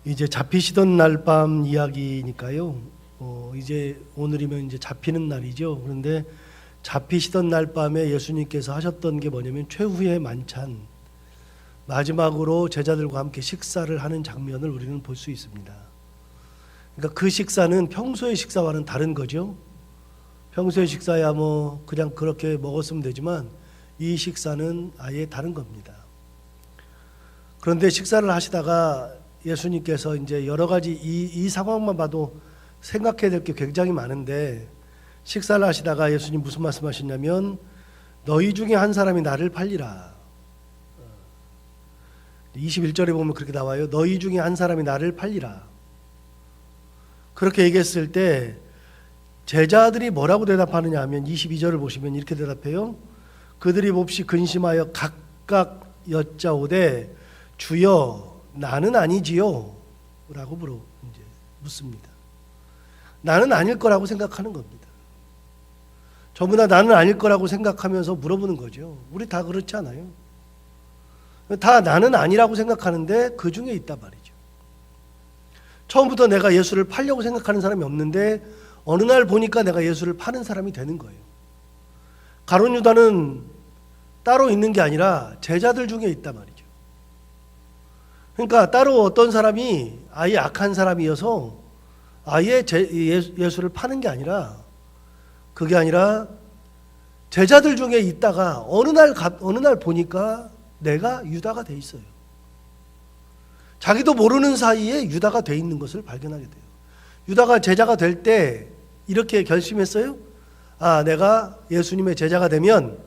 이제 잡히시던 날 밤 이야기니까요. 이제 오늘이면 이제 잡히는 날이죠. 그런데 잡히시던 날 밤에 예수님께서 하셨던 게 뭐냐면 최후의 만찬, 마지막으로 제자들과 함께 식사를 하는 장면을 우리는 볼 수 있습니다. 그러니까 그 식사는 평소의 식사와는 다른 거죠. 평소의 식사야 뭐 그냥 그렇게 먹었으면 되지만 이 식사는 아예 다른 겁니다. 그런데 식사를 하시다가 예수님께서 이제 여러 가지 이 상황만 봐도 생각해야 될 게 굉장히 많은데, 식사를 하시다가 예수님 무슨 말씀하셨냐면 너희 중에 한 사람이 나를 팔리라. 21절에 보면 그렇게 나와요. 너희 중에 한 사람이 나를 팔리라. 그렇게 얘기했을 때 제자들이 뭐라고 대답하느냐 하면 22절을 보시면 이렇게 대답해요. 그들이 몹시 근심하여 각각 여짜오되 주여 나는 아니지요 라고 묻습니다. 나는 아닐 거라고 생각하는 겁니다. 전부 다 나는 아닐 거라고 생각하면서 물어보는 거죠. 우리 다 그렇지 않아요? 다 나는 아니라고 생각하는데 그 중에 있단 말이죠. 처음부터 내가 예수를 팔려고 생각하는 사람이 없는데 어느 날 보니까 내가 예수를 파는 사람이 되는 거예요. 가룟 유다는 따로 있는 게 아니라 제자들 중에 있단 말이죠. 그러니까 따로 어떤 사람이 아예 악한 사람이어서 아예 예수를 파는 게 아니라, 그게 아니라 제자들 중에 있다가 어느 날 보니까 내가 유다가 돼 있어요. 자기도 모르는 사이에 유다가 돼 있는 것을 발견하게 돼요. 유다가 제자가 될 때 이렇게 결심했어요. 내가 예수님의 제자가 되면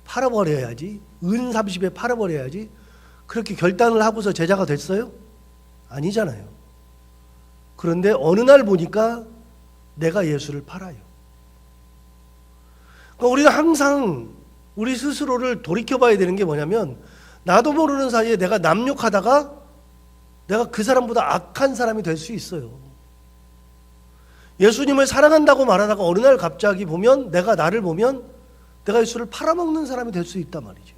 팔아버려야지. 은 30에 팔아버려야지. 그렇게 결단을 하고서 제자가 됐어요? 아니잖아요. 그런데 어느 날 보니까 내가 예수를 팔아요. 그러니까 우리가 항상 우리 스스로를 돌이켜봐야 되는 게 뭐냐면, 나도 모르는 사이에 내가 남욕하다가 내가 그 사람보다 악한 사람이 될 수 있어요. 예수님을 사랑한다고 말하다가 어느 날 갑자기 보면, 나를 보면 내가 예수를 팔아먹는 사람이 될 수 있단 말이죠.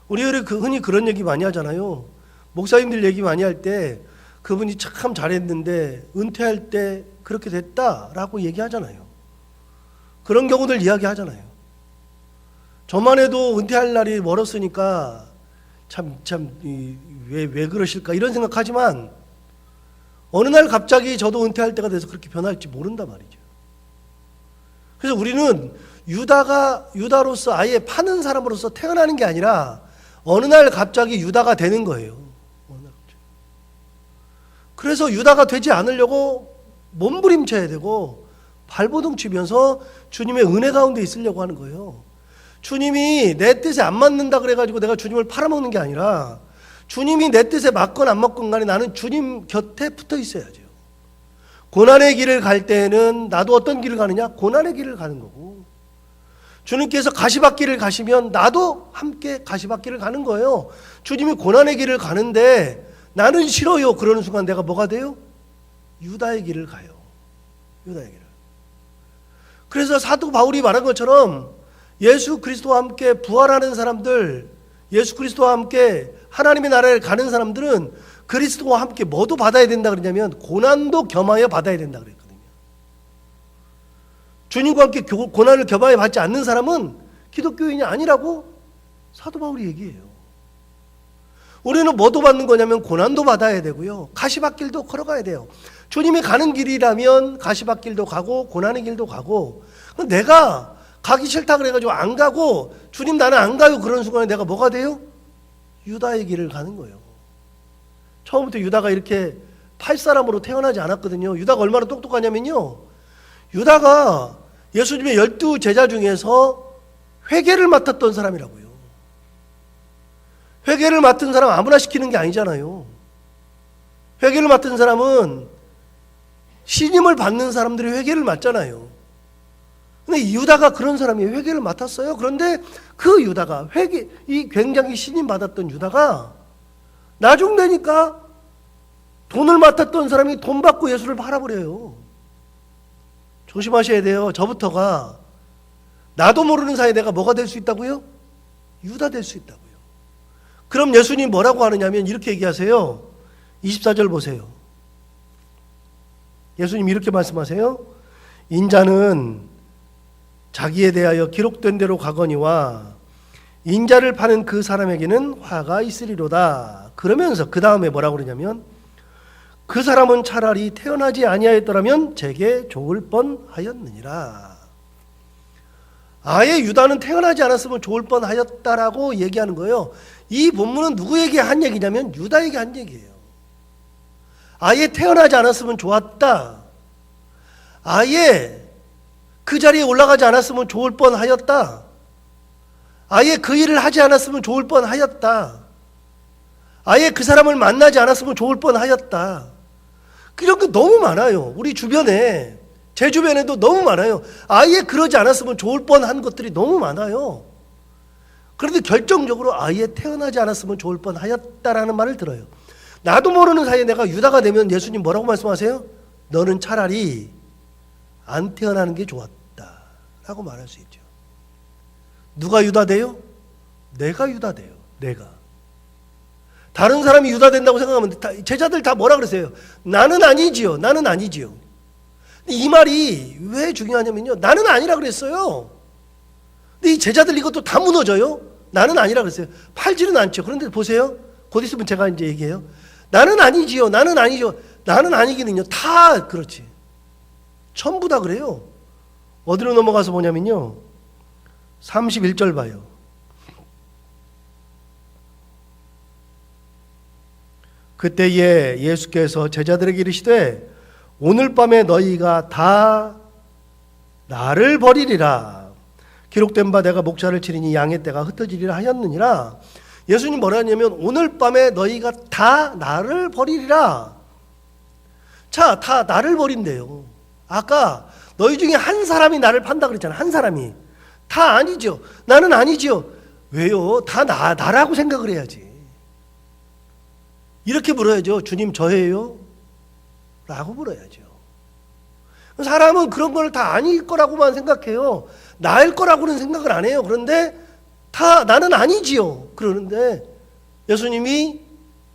우리 흔히 그런 얘기 많이 하잖아요. 목사님들 얘기 많이 할 때 그분이 참 잘했는데 은퇴할 때 그렇게 됐다라고 얘기하잖아요. 그런 경우들 이야기하잖아요. 저만 해도 은퇴할 날이 멀었으니까 왜 그러실까 이런 생각하지만, 어느 날 갑자기 저도 은퇴할 때가 돼서 그렇게 변할지 모른단 말이죠. 그래서 우리는 유다로서 아예 파는 사람으로서 태어나는 게 아니라 어느 날 갑자기 유다가 되는 거예요. 그래서 유다가 되지 않으려고 몸부림쳐야 되고 발버둥 치면서 주님의 은혜 가운데 있으려고 하는 거예요. 주님이 내 뜻에 안 맞는다 그래가지고 내가 주님을 팔아먹는 게 아니라, 주님이 내 뜻에 맞건 안 맞건 간에 나는 주님 곁에 붙어 있어야죠. 고난의 길을 갈 때에는 나도 어떤 길을 가느냐? 고난의 길을 가는 거고, 주님께서 가시밭길을 가시면 나도 함께 가시밭길을 가는 거예요. 주님이 고난의 길을 가는데 나는 싫어요. 그러는 순간 내가 뭐가 돼요? 유다의 길을 가요. 유다의 길을. 그래서 사도 바울이 말한 것처럼 예수 그리스도와 함께 부활하는 사람들, 예수 그리스도와 함께 하나님의 나라에 가는 사람들은 그리스도와 함께 뭐도 받아야 된다 그러냐면 고난도 겸하여 받아야 된다 그랬거든요. 주님과 함께 고난을 겸하여 받지 않는 사람은 기독교인이 아니라고 사도 바울이 얘기해요. 우리는 뭐도 받는 거냐면 고난도 받아야 되고요, 가시밭길도 걸어가야 돼요. 주님이 가는 길이라면 가시밭길도 가고 고난의 길도 가고, 내가 가기 싫다 그래가지고 안 가고 주님 나는 안 가요 그런 순간에 내가 뭐가 돼요? 유다의 길을 가는 거예요. 처음부터 유다가 이렇게 팔 사람으로 태어나지 않았거든요. 유다가 얼마나 똑똑하냐면요, 유다가 예수님의 12 제자 중에서 회계를 맡았던 사람이라고요. 회계를 맡은 사람 아무나 시키는 게 아니잖아요. 회계를 맡은 사람은 신임을 받는 사람들이 회계를 맡잖아요. 근데 유다가 그런 사람이 회계를 맡았어요. 그런데 그 유다가 이 굉장히 신임 받았던 유다가 나중 되니까 돈을 맡았던 사람이 돈 받고 예수를 팔아버려요. 조심하셔야 돼요. 저부터가 나도 모르는 사이에 내가 뭐가 될 수 있다고요? 유다 될 수 있다고요. 그럼 예수님 뭐라고 하느냐면 이렇게 얘기하세요. 24절 보세요. 예수님 이렇게 말씀하세요. 인자는 자기에 대하여 기록된 대로 가거니와 인자를 파는 그 사람에게는 화가 있으리로다. 그러면서 그 다음에 뭐라고 그러냐면 그 사람은 차라리 태어나지 아니하였더라면 제게 좋을 뻔하였느니라. 아예 유다는 태어나지 않았으면 좋을 뻔하였다라고 얘기하는 거예요. 이 본문은 누구에게 한 얘기냐면 유다에게 한 얘기예요. 아예 태어나지 않았으면 좋았다. 아예 그 자리에 올라가지 않았으면 좋을 뻔하였다. 아예 그 일을 하지 않았으면 좋을 뻔하였다. 아예 그 사람을 만나지 않았으면 좋을 뻔하였다. 이런 게 너무 많아요. 우리 주변에, 제 주변에도 너무 많아요. 아예 그러지 않았으면 좋을 뻔한 것들이 너무 많아요. 그런데 결정적으로 아예 태어나지 않았으면 좋을 뻔하였다라는 말을 들어요. 나도 모르는 사이에 내가 유다가 되면 예수님 뭐라고 말씀하세요? 너는 차라리 안 태어나는 게 좋았다 라고 말할 수 있죠. 누가 유다 돼요? 내가 유다 돼요. 내가. 다른 사람이 유다 된다고 생각하면 제자들 다 뭐라 그러세요? 나는 아니지요. 나는 아니지요. 이 말이 왜 중요하냐면요. 나는 아니라 그랬어요. 근데 이 제자들 이것도 다 무너져요. 나는 아니라 그랬어요. 팔지는 않죠. 그런데 보세요. 곧 있으면 제가 이제 얘기해요. 나는 아니지요. 나는 아니죠. 나는 아니기는요. 다 그렇지. 전부 다 그래요. 어디로 넘어가서 보냐면요. 31절 봐요. 그때에 예수께서 제자들에게 이르시되 오늘 밤에 너희가 다 나를 버리리라. 기록된 바 내가 목자를 치리니 양의 떼가 흩어지리라 하였느니라. 예수님 뭐라 하냐면 오늘 밤에 너희가 다 나를 버리리라. 자, 다 나를 버린대요. 아까 너희 중에 한 사람이 나를 판다 그랬잖아. 한 사람이. 다 아니죠. 나는 아니죠. 왜요? 다 나라고 생각을 해야지. 이렇게 물어야죠. 주님 저예요? 라고 물어야죠. 사람은 그런 걸 다 아닐 거라고만 생각해요. 나일 거라고는 생각을 안 해요. 그런데 다 나는 아니지요. 그러는데 예수님이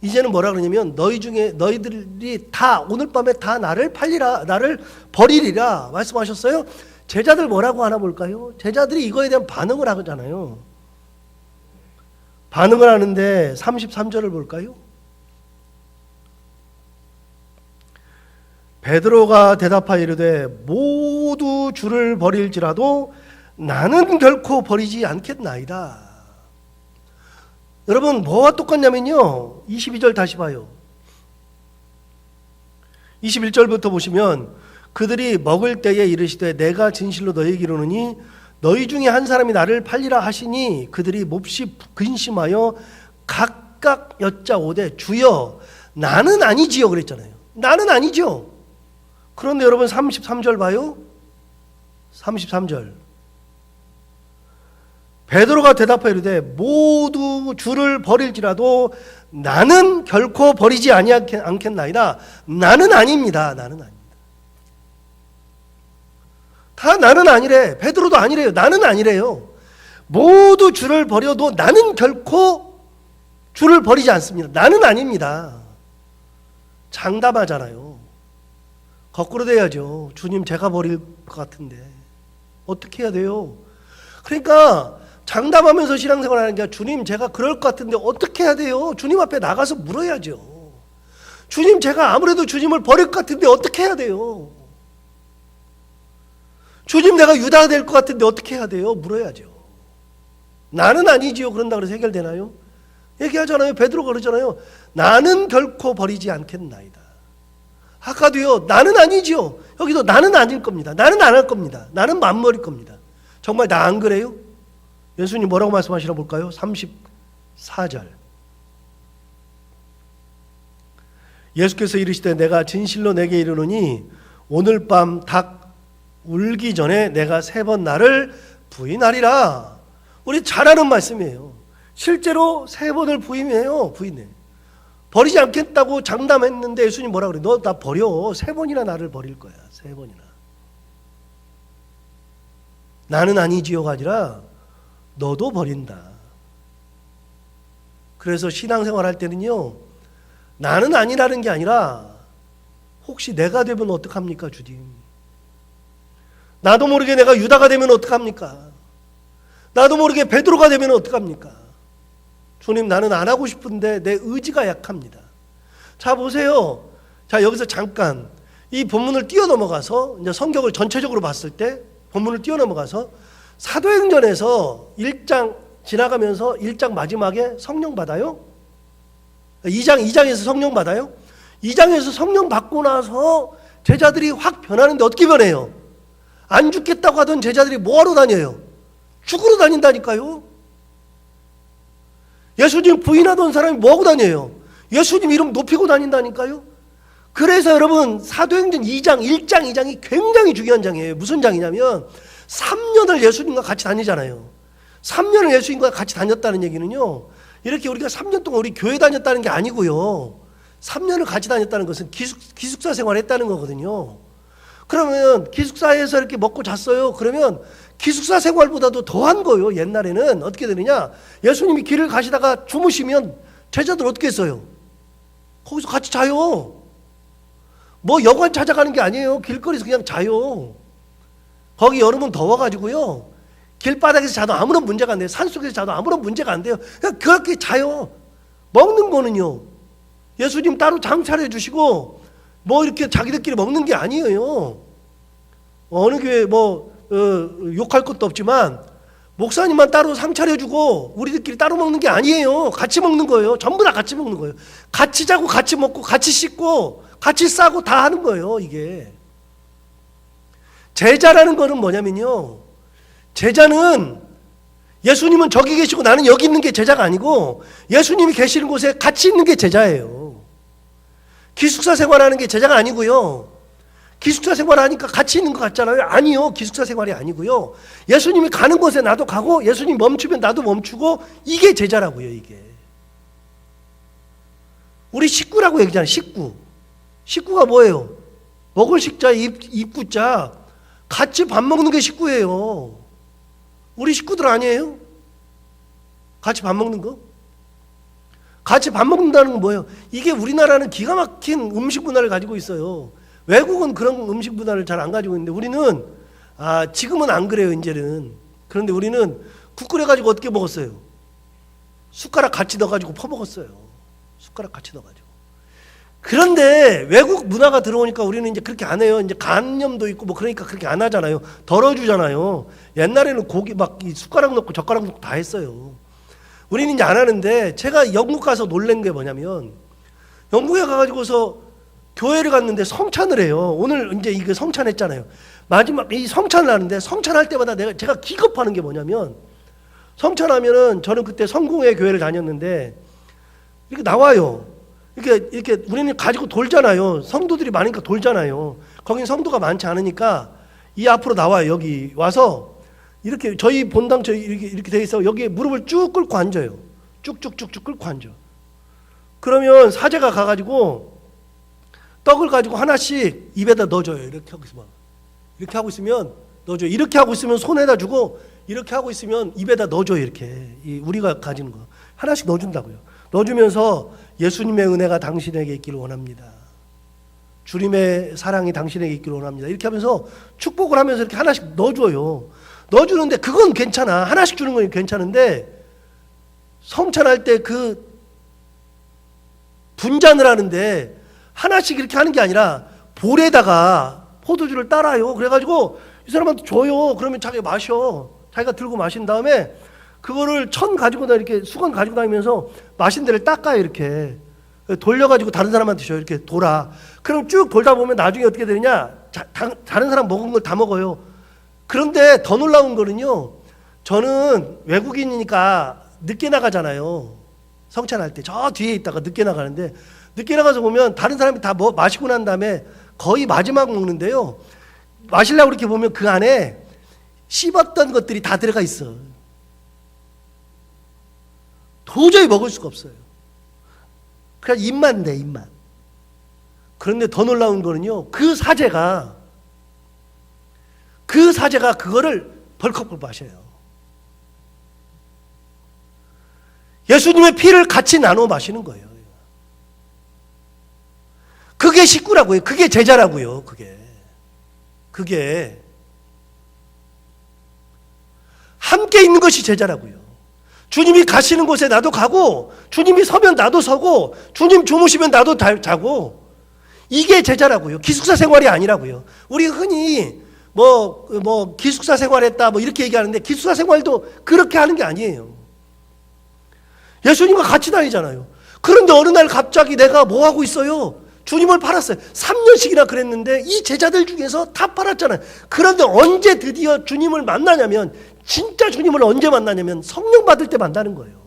이제는 뭐라 그러냐면 너희 중에 너희들이 다 오늘 밤에 다 나를 팔리라, 나를 버리리라 말씀하셨어요. 제자들 뭐라고 하나 볼까요? 제자들이 이거에 대한 반응을 하잖아요. 반응을 하는데 33절을 볼까요? 베드로가 대답하여 이르되 모두 주를 버릴지라도 나는 결코 버리지 않겠나이다. 여러분 뭐와 똑같냐면요. 22절 다시 봐요. 21절부터 보시면 그들이 먹을 때에 이르시되 내가 진실로 너희에게 이르노니 너희 중에 한 사람이 나를 팔리라 하시니 그들이 몹시 근심하여 각각 여짜오되 주여 나는 아니지요 그랬잖아요. 나는 아니죠. 그런데 여러분 33절 봐요. 33절. 베드로가 대답하여 이르되 모두 주를 버릴지라도 나는 결코 버리지 않겠나이다. 나는 아닙니다. 나는 아닙니다. 다 나는 아니래. 베드로도 아니래요. 나는 아니래요. 모두 주를 버려도 나는 결코 주를 버리지 않습니다. 나는 아닙니다. 장담하잖아요. 거꾸로 돼야죠. 주님 제가 버릴 것 같은데 어떻게 해야 돼요? 그러니까 장담하면서 신앙생활 하는 게 주님 제가 그럴 것 같은데 어떻게 해야 돼요? 주님 앞에 나가서 물어야죠. 주님 제가 아무래도 주님을 버릴 것 같은데 어떻게 해야 돼요? 주님 내가 유다가 될 것 같은데 어떻게 해야 돼요? 물어야죠. 나는 아니지요. 그런다 그래서 해결되나요? 얘기하잖아요. 베드로가 그러잖아요. 나는 결코 버리지 않겠나이다. 아까도요. 나는 아니지요. 여기도 나는 아닐 겁니다. 나는 안 할 겁니다. 나는 맘먹을 겁니다. 정말 나 안 그래요? 예수님 뭐라고 말씀하시나 볼까요? 34절. 예수께서 이르시되 내가 진실로 내게 이르노니 오늘 밤 닭 울기 전에 내가 3번 나를 부인하리라. 우리 잘 아는 말씀이에요. 실제로 3번을 부인해요. 부인해. 버리지 않겠다고 장담했는데 예수님 뭐라 그래? 너 나 버려. 3번이나 나를 버릴 거야. 3번이나. 나는 아니지요가 아니라 너도 버린다. 그래서 신앙생활 할 때는요. 나는 아니라는 게 아니라 혹시 내가 되면 어떡합니까, 주님? 나도 모르게 내가 유다가 되면 어떡합니까? 나도 모르게 베드로가 되면 어떡합니까? 주님, 나는 안 하고 싶은데 내 의지가 약합니다. 자, 보세요. 자, 여기서 잠깐 이 본문을 뛰어넘어가서 이제 성경을 전체적으로 봤을 때 본문을 뛰어넘어가서 사도행전에서 1장 지나가면서 1장 마지막에 성령 받아요? 2장에서 성령 받아요? 2장에서 성령 받고 나서 제자들이 확 변하는데 어떻게 변해요? 안 죽겠다고 하던 제자들이 뭐하러 다녀요? 죽으러 다닌다니까요. 예수님 부인하던 사람이 뭐하고 다녀요? 예수님 이름 높이고 다닌다니까요. 그래서 여러분 사도행전 2장, 1장, 2장이 굉장히 중요한 장이에요. 무슨 장이냐면 3년을 예수님과 같이 다니잖아요. 3년을 예수님과 같이 다녔다는 얘기는요, 이렇게 우리가 3년 동안 우리 교회 다녔다는 게 아니고요, 3년을 같이 다녔다는 것은 기숙사 생활을 했다는 거거든요. 그러면 기숙사에서 이렇게 먹고 잤어요. 그러면 기숙사 생활보다도 더한 거예요. 옛날에는 어떻게 되느냐, 예수님이 길을 가시다가 주무시면 제자들 어떻게 했어요? 거기서 같이 자요. 뭐 여관 찾아가는 게 아니에요. 길거리에서 그냥 자요. 거기 여름은 더워가지고요, 길바닥에서 자도 아무런 문제가 안 돼요. 산속에서 자도 아무런 문제가 안 돼요. 그냥 그렇게 자요. 먹는 거는요, 예수님 따로 장 차려주시고 뭐 이렇게 자기들끼리 먹는 게 아니에요. 어느 교회 욕할 것도 없지만 목사님만 따로 상 차려주고 우리들끼리 따로 먹는 게 아니에요. 같이 먹는 거예요. 전부 다 같이 먹는 거예요. 같이 자고 같이 먹고 같이 씻고 같이 싸고 다 하는 거예요. 이게 제자라는 거는 뭐냐면요, 제자는 예수님은 저기 계시고 나는 여기 있는 게 제자가 아니고 예수님이 계시는 곳에 같이 있는 게 제자예요. 기숙사 생활하는 게 제자가 아니고요. 기숙사 생활하니까 같이 있는 것 같잖아요. 아니요, 기숙사 생활이 아니고요, 예수님이 가는 곳에 나도 가고 예수님 멈추면 나도 멈추고, 이게 제자라고요. 이게 우리 식구라고 얘기잖아요. 식구가 뭐예요? 먹을 식자, 입구자. 같이 밥 먹는 게 식구예요. 우리 식구들 아니에요? 같이 밥 먹는 거? 같이 밥 먹는다는 건 뭐예요? 이게 우리나라는 기가 막힌 음식 문화를 가지고 있어요. 외국은 그런 음식 문화를 잘 안 가지고 있는데 우리는, 지금은 안 그래요, 이제는. 그런데 우리는 국 끓여가지고 어떻게 먹었어요? 숟가락 같이 넣어가지고 퍼먹었어요. 숟가락 같이 넣어가지고. 그런데 외국 문화가 들어오니까 우리는 이제 그렇게 안 해요. 이제 간염도 있고 뭐 그러니까 그렇게 안 하잖아요. 덜어주잖아요. 옛날에는 고기 막 이 숟가락 넣고 젓가락 넣고 다 했어요. 우리는 이제 안 하는데, 제가 영국 가서 놀란 게 뭐냐면, 영국에 가가지고서 교회를 갔는데 성찬을 해요. 오늘 이제 이거 성찬했잖아요. 마지막 이 성찬을 하는데, 성찬할 때마다 제가 기겁하는 게 뭐냐면, 성찬하면은 저는 그때 성공회 교회를 다녔는데 이렇게 나와요. 이렇게 우리는 가지고 돌잖아요. 성도들이 많으니까 돌잖아요. 거긴 성도가 많지 않으니까 이 앞으로 나와요. 여기 와서 이렇게 저희 본당 이렇게 돼 있어. 여기에 무릎을 쭉 꿇고 앉아요. 쭉쭉쭉쭉 꿇고 앉아. 그러면 사제가 가가지고 떡을 가지고 하나씩 입에다 넣어줘요. 이렇게 하고 있으면, 이렇게 하고 있으면 넣어줘요. 이렇게 하고 있으면 손에다 주고, 이렇게 하고 있으면 입에다 넣어줘요. 이렇게 우리가 가지는 거 하나씩 넣어준다고요. 넣어주면서 예수님의 은혜가 당신에게 있기를 원합니다. 주님의 사랑이 당신에게 있기를 원합니다. 이렇게 하면서 축복을 하면서 이렇게 하나씩 넣어줘요. 넣어주는데 그건 괜찮아. 하나씩 주는 건 괜찮은데, 성찬할 때 그 분잔을 하는데 하나씩 이렇게 하는 게 아니라 볼에다가 포도주를 따라요. 그래가지고 이 사람한테 줘요. 그러면 자기가 마셔. 자기가 들고 마신 다음에 그거를 가지고 이렇게 수건 가지고 다니면서 마신 데를 닦아요. 이렇게 돌려가지고 다른 사람한테 줘요. 이렇게 돌아. 그럼 쭉 돌다 보면 나중에 어떻게 되느냐, 다른 사람 먹은 걸 다 먹어요. 그런데 더 놀라운 거는요, 저는 외국인이니까 늦게 나가잖아요. 성찬할 때 저 뒤에 있다가 늦게 나가는데, 늦게 나가서 보면 다른 사람이 다 마시고 난 다음에 거의 마지막 먹는데요, 마시려고 이렇게 보면 그 안에 씹었던 것들이 다 들어가 있어. 도저히 먹을 수가 없어요. 그냥 입만 돼, 입만. 그런데 더 놀라운 거는요, 그 사제가 그거를 벌컥 마셔요. 예수님의 피를 같이 나눠 마시는 거예요. 그게 식구라고요. 그게 제자라고요. 그게 함께 있는 것이 제자라고요. 주님이 가시는 곳에 나도 가고, 주님이 서면 나도 서고, 주님 주무시면 나도 자고, 이게 제자라고요. 기숙사 생활이 아니라고요. 우리 흔히 기숙사 생활했다 이렇게 얘기하는데, 기숙사 생활도 그렇게 하는 게 아니에요. 예수님과 같이 다니잖아요. 그런데 어느 날 갑자기 내가 뭐 하고 있어요? 주님을 팔았어요. 3년씩이나 그랬는데 이 제자들 중에서 다 팔았잖아요. 그런데 언제 드디어 주님을 만나냐면, 진짜 주님을 언제 만나냐면 성령 받을 때 만나는 거예요.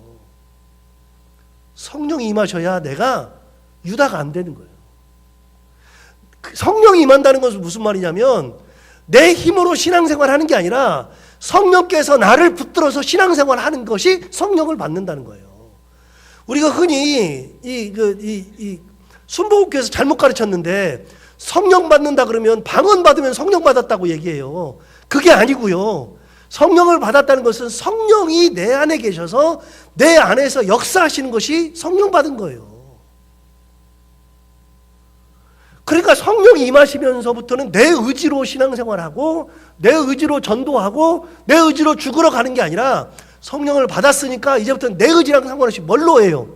성령이 임하셔야 내가 유다가 안 되는 거예요. 성령이 임한다는 것은 무슨 말이냐면, 내 힘으로 신앙생활 하는 게 아니라 성령께서 나를 붙들어서 신앙생활 하는 것이 성령을 받는다는 거예요. 우리가 흔히 순복음교회에서 잘못 가르쳤는데, 성령 받는다 그러면 방언 받으면 성령 받았다고 얘기해요. 그게 아니고요. 성령을 받았다는 것은 성령이 내 안에 계셔서 내 안에서 역사하시는 것이 성령 받은 거예요. 그러니까 성령이 임하시면서부터는 내 의지로 신앙생활하고, 내 의지로 전도하고, 내 의지로 죽으러 가는 게 아니라, 성령을 받았으니까 이제부터는 내 의지랑 상관없이 뭘로 해요?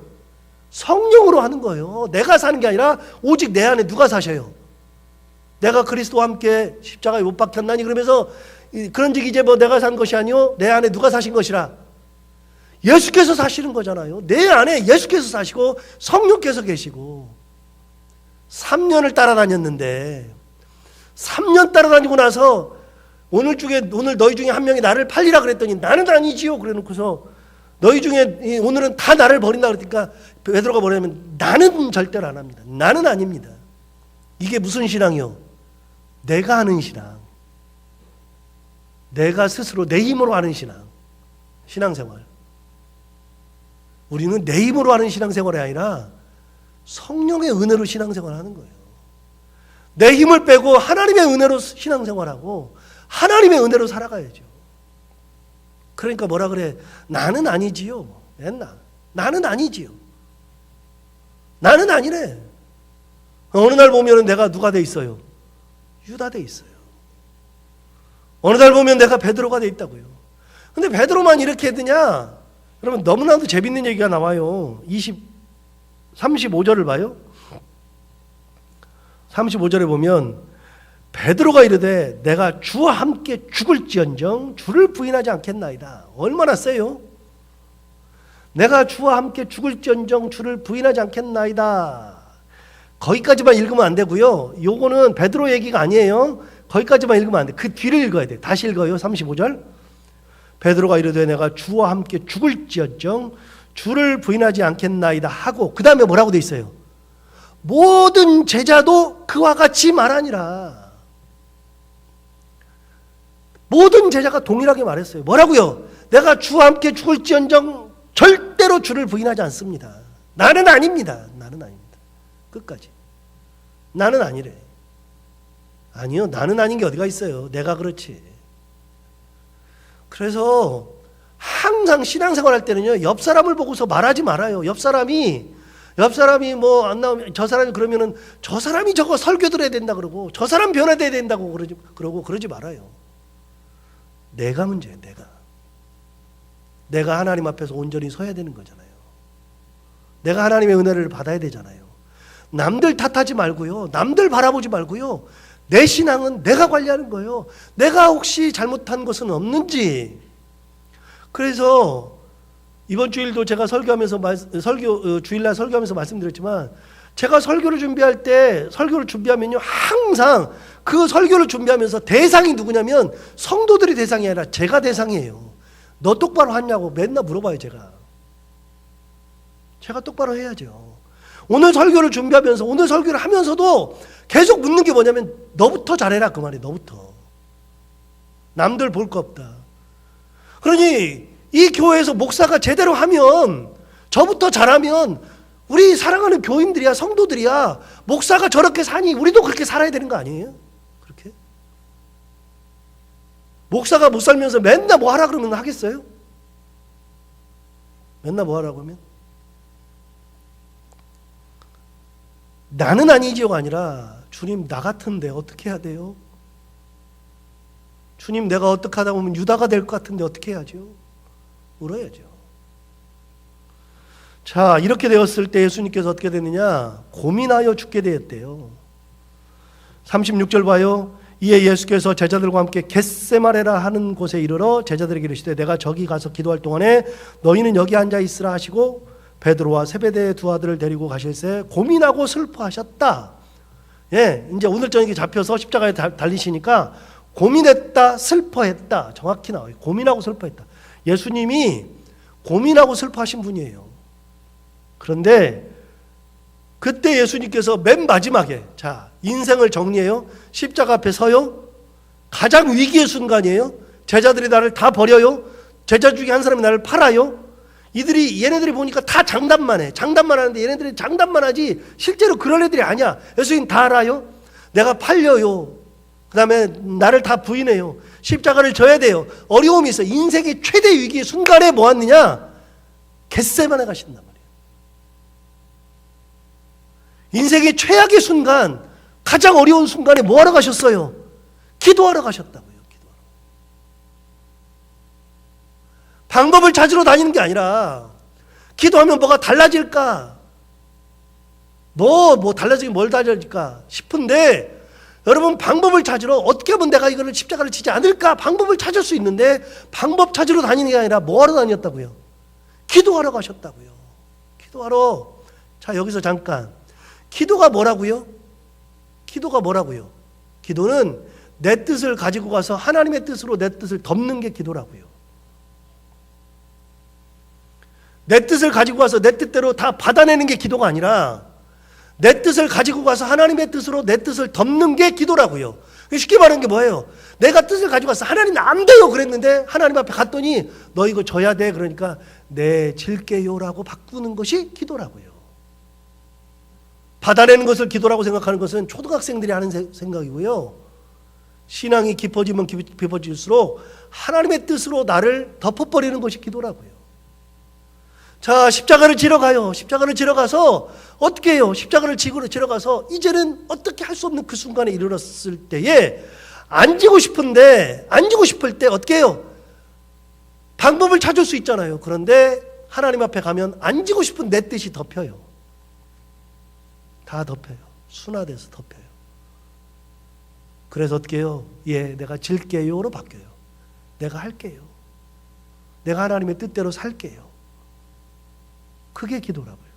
성령으로 하는 거예요. 내가 사는 게 아니라 오직 내 안에 누가 사셔요? 내가 그리스도와 함께 십자가에 못 박혔나니, 그러면서 그런즉 이제 내가 산 것이 아니요 내 안에 누가 사신 것이라. 예수께서 사시는 거잖아요. 내 안에 예수께서 사시고 성령께서 계시고. 3년을 따라다녔는데, 3년 따라다니고 나서 오늘 너희 중에 한 명이 나를 팔리라 그랬더니 나는 아니지요. 그래놓고서 너희 중에 오늘은 다 나를 버린다 그러니까 베드로가 뭐냐면, 나는 절대로 안 합니다. 나는 아닙니다. 이게 무슨 신앙이요? 내가 하는 신앙. 내가 스스로 내 힘으로 하는 신앙생활. 우리는 내 힘으로 하는 신앙생활이 아니라 성령의 은혜로 신앙생활 하는 거예요. 내 힘을 빼고 하나님의 은혜로 신앙생활하고 하나님의 은혜로 살아가야죠. 그러니까 뭐라 그래? 나는 아니지요. 맨날 나는 아니지요. 나는 아니래. 어느 날 보면 내가 누가 돼 있어요? 유다 돼 있어요. 어느 날 보면 내가 베드로가 돼 있다고요. 근데 베드로만 이렇게 되냐? 여러분, 너무나도 재밌는 얘기가 나와요. 35절을 봐요. 35절에 보면, 베드로가 이르되 내가 주와 함께 죽을지언정 주를 부인하지 않겠나이다. 얼마나 세요? 내가 주와 함께 죽을지언정 주를 부인하지 않겠나이다. 거기까지만 읽으면 안 되고요. 요거는 베드로 얘기가 아니에요. 거기까지만 읽으면 안 돼. 그 뒤를 읽어야 돼. 다시 읽어요. 35절. 베드로가 이르되 내가 주와 함께 죽을지언정 주를 부인하지 않겠나이다 하고, 그 다음에 뭐라고 돼 있어요? 모든 제자도 그와 같이 말하니라. 모든 제자가 동일하게 말했어요. 뭐라고요? 내가 주와 함께 죽을지언정 절대로 주를 부인하지 않습니다. 나는 아닙니다. 나는 아닙니다. 끝까지. 나는 아니래. 아니요, 나는 아닌 게 어디가 있어요. 내가 그렇지. 그래서 항상 신앙생활 할 때는요, 옆 사람을 보고서 말하지 말아요. 옆 사람이 뭐 안 나오면, 저 사람이 그러면은 저 사람이 저거 설교 들어야 된다 그러고, 저 사람 변화돼야 된다고 그러지 말아요. 내가 문제예요. 내가 하나님 앞에서 온전히 서야 되는 거잖아요. 내가 하나님의 은혜를 받아야 되잖아요. 남들 탓하지 말고요, 남들 바라보지 말고요, 내 신앙은 내가 관리하는 거예요. 내가 혹시 잘못한 것은 없는지. 그래서 이번 주일도 제가 주일날 설교하면서 말씀드렸지만, 제가 설교를 준비하면요, 항상 그 설교를 준비하면서 대상이 누구냐면 성도들이 대상이 아니라 제가 대상이에요. 너 똑바로 하냐고 맨날 물어봐요. 제가 똑바로 해야죠. 오늘 설교를 준비하면서, 오늘 설교를 하면서도 계속 묻는 게 뭐냐면, 너부터 잘해라, 그 말이에요. 너부터. 남들 볼 거 없다. 그러니 이 교회에서 목사가 제대로 하면, 저부터 잘하면 우리 사랑하는 교인들이야, 성도들이야, 목사가 저렇게 사니 우리도 그렇게 살아야 되는 거 아니에요? 그렇게? 목사가 못 살면서 맨날 뭐 하라 그러면 하겠어요? 맨날 뭐 하라고 하면? 나는 아니지요가 아니라 주님 나 같은데 어떻게 해야 돼요? 주님 내가 어떻게 하다 보면 유다가 될 것 같은데 어떻게 해야죠? 울어야죠. 자, 이렇게 되었을 때 예수님께서 어떻게 됐느냐? 고민하여 죽게 되었대요. 36절 봐요. 이에 예수께서 제자들과 함께 겟세마네라 하는 곳에 이르러 제자들에게 이르시되 내가 저기 가서 기도할 동안에 너희는 여기 앉아 있으라 하시고 베드로와 세베대의 두 아들을 데리고 가실새 고민하고 슬퍼하셨다. 예, 이제 오늘 저녁에 잡혀서 십자가에 달리시니까 고민했다, 슬퍼했다. 정확히 나와요. 고민하고 슬퍼했다. 예수님이 고민하고 슬퍼하신 분이에요. 그런데 그때 예수님께서 맨 마지막에 자, 인생을 정리해요. 십자가 앞에 서요. 가장 위기의 순간이에요. 제자들이 나를 다 버려요. 제자 중에 한 사람이 나를 팔아요. 얘네들이 보니까 다 장담만 해. 장담만 하는데 얘네들이 장담만 하지 실제로 그런 애들이 아니야. 예수님 다 알아요. 내가 팔려요. 그 다음에 나를 다 부인해요. 십자가를 져야 돼요. 어려움이 있어. 인생의 최대 위기의 순간에 뭐 왔느냐? 겟세마네 가신단 말이에요. 인생의 최악의 순간, 가장 어려운 순간에 뭐 하러 가셨어요? 기도하러 가셨다고요. 기도하러. 방법을 찾으러 다니는 게 아니라 기도하면 뭐가 달라질까? 뭐 달라지긴 뭘 달라질까 싶은데 여러분 방법을 찾으러 어떻게 하면 내가 이거를 십자가를 지지 않을까? 방법을 찾을 수 있는데 방법 찾으러 다니는 게 아니라 뭐 하러 다녔다고요? 기도하러 가셨다고요. 기도하러. 자, 여기서 잠깐. 기도가 뭐라고요? 기도가 뭐라고요? 기도는 내 뜻을 가지고 가서 하나님의 뜻으로 내 뜻을 덮는 게 기도라고요. 내 뜻을 가지고 가서 내 뜻대로 다 받아내는 게 기도가 아니라 내 뜻을 가지고 가서 하나님의 뜻으로 내 뜻을 덮는 게 기도라고요. 쉽게 말하는 게 뭐예요? 내가 뜻을 가지고 가서 하나님 안 돼요 그랬는데 하나님 앞에 갔더니 너 이거 져야 돼 그러니까 네 질게요라고 바꾸는 것이 기도라고요. 받아내는 것을 기도라고 생각하는 것은 초등학생들이 하는 생각이고요. 신앙이 깊어지면 깊어질수록 하나님의 뜻으로 나를 덮어버리는 것이 기도라고요. 자, 십자가를 지러 가요. 십자가를 지러 가서 어떻게 해요? 십자가를 지러 가서 이제는 어떻게 할 수 없는 그 순간에 이르렀을 때에 안 지고 싶을 때 어떻게 해요? 방법을 찾을 수 있잖아요. 그런데 하나님 앞에 가면 안 지고 싶은 내 뜻이 덮여요. 다 덮여요. 순화돼서 덮여요. 그래서 어떻게 해요? 예, 내가 질게요로 바뀌어요. 내가 할게요. 내가 하나님의 뜻대로 살게요. 그게 기도라고요.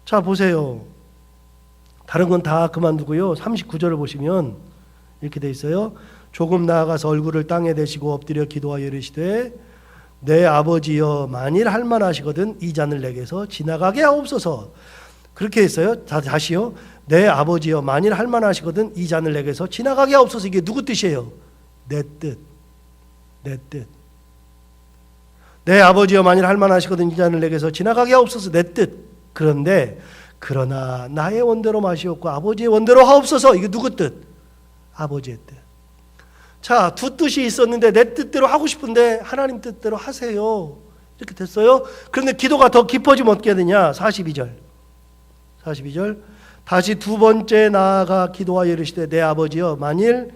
자, 보세요. 다른 건 다 그만두고요. 39절을 보시면 이렇게 돼 있어요. 조금 나아가서 얼굴을 땅에 대시고 엎드려 기도하여 이르시되 내 아버지여 만일 할만하시거든 이 잔을 내게서 지나가게 하옵소서. 그렇게 했어요. 다시요. 내 아버지여 만일 할만하시거든 이 잔을 내게서 지나가게 하옵소서. 이게 누구 뜻이에요? 내 뜻. 내 뜻. 내 아버지여 만일 할만하시거든 이 잔을 내게서 지나가게 하옵소서. 내 뜻. 그런데 그러나 나의 원대로 마시옵고 아버지의 원대로 하옵소서. 이게 누구 뜻? 아버지의 뜻. 자, 두 뜻이 있었는데 내 뜻대로 하고 싶은데 하나님 뜻대로 하세요. 이렇게 됐어요. 그런데 기도가 더 깊어지면 어떻게 되냐? 42절 다시 두 번째 나아가 기도하여 이르시되 내 아버지여 만일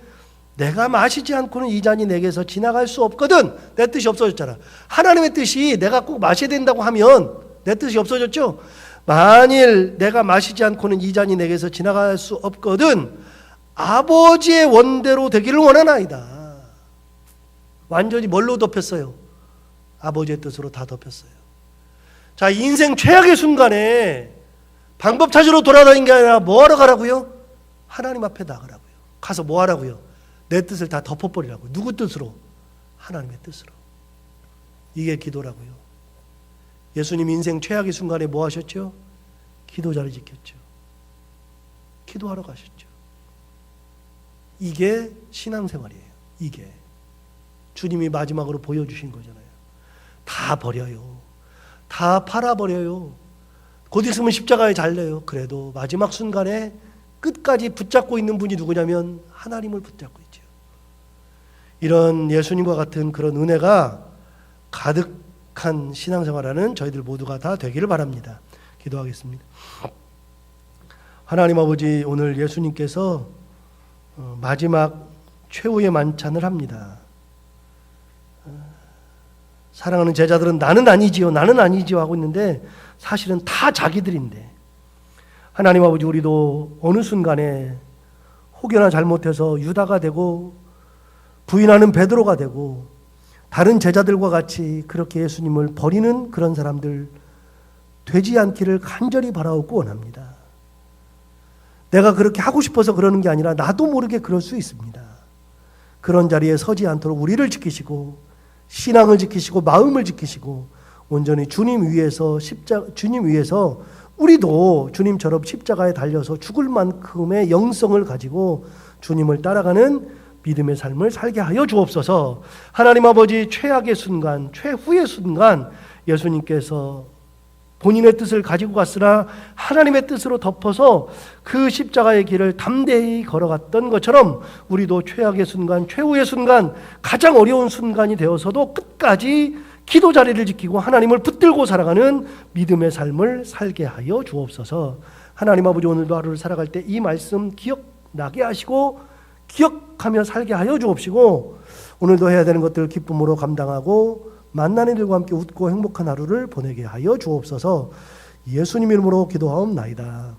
내가 마시지 않고는 이 잔이 내게서 지나갈 수 없거든. 내 뜻이 없어졌잖아. 하나님의 뜻이 내가 꼭 마셔야 된다고 하면 내 뜻이 없어졌죠. 만일 내가 마시지 않고는 이 잔이 내게서 지나갈 수 없거든 아버지의 원대로 되기를 원하나이다. 완전히 뭘로 덮였어요? 아버지의 뜻으로 다 덮였어요. 자, 인생 최악의 순간에 방법 찾으러 돌아다니는 게 아니라 뭐 하러 가라고요? 하나님 앞에 나가라고요. 가서 뭐 하라고요? 내 뜻을 다 덮어버리라고요. 누구 뜻으로? 하나님의 뜻으로. 이게 기도라고요. 예수님 인생 최악의 순간에 뭐 하셨죠? 기도 자리 지켰죠. 기도하러 가셨죠. 이게 신앙생활이에요. 이게 주님이 마지막으로 보여주신 거잖아요. 다 버려요. 다 팔아버려요. 곧 있으면 십자가에 잘려요. 그래도 마지막 순간에 끝까지 붙잡고 있는 분이 누구냐면 하나님을 붙잡고 있죠. 이런 예수님과 같은 그런 은혜가 가득한 신앙생활하는 저희들 모두가 다 되기를 바랍니다. 기도하겠습니다. 하나님 아버지, 오늘 예수님께서 마지막 최후의 만찬을 합니다. 사랑하는 제자들은 나는 아니지요, 나는 아니지요 하고 있는데 사실은 다 자기들인데, 하나님 아버지, 우리도 어느 순간에 혹여나 잘못해서 유다가 되고 부인하는 베드로가 되고 다른 제자들과 같이 그렇게 예수님을 버리는 그런 사람들 되지 않기를 간절히 바라옵고 원합니다. 내가 그렇게 하고 싶어서 그러는 게 아니라 나도 모르게 그럴 수 있습니다. 그런 자리에 서지 않도록 우리를 지키시고 신앙을 지키시고 마음을 지키시고 온전히 주님 위에서 우리도 주님처럼 십자가에 달려서 죽을 만큼의 영성을 가지고 주님을 따라가는 믿음의 삶을 살게 하여 주옵소서. 하나님 아버지, 최악의 순간, 최후의 순간 예수님께서 본인의 뜻을 가지고 갔으나 하나님의 뜻으로 덮어서 그 십자가의 길을 담대히 걸어갔던 것처럼 우리도 최악의 순간, 최후의 순간, 가장 어려운 순간이 되어서도 끝까지 기도 자리를 지키고 하나님을 붙들고 살아가는 믿음의 삶을 살게 하여 주옵소서. 하나님 아버지, 오늘도 하루를 살아갈 때 이 말씀 기억나게 하시고 기억하며 살게 하여 주옵시고 오늘도 해야 되는 것들을 기쁨으로 감당하고 만나는 이들과 함께 웃고 행복한 하루를 보내게 하여 주옵소서. 예수님 이름으로 기도하옵나이다.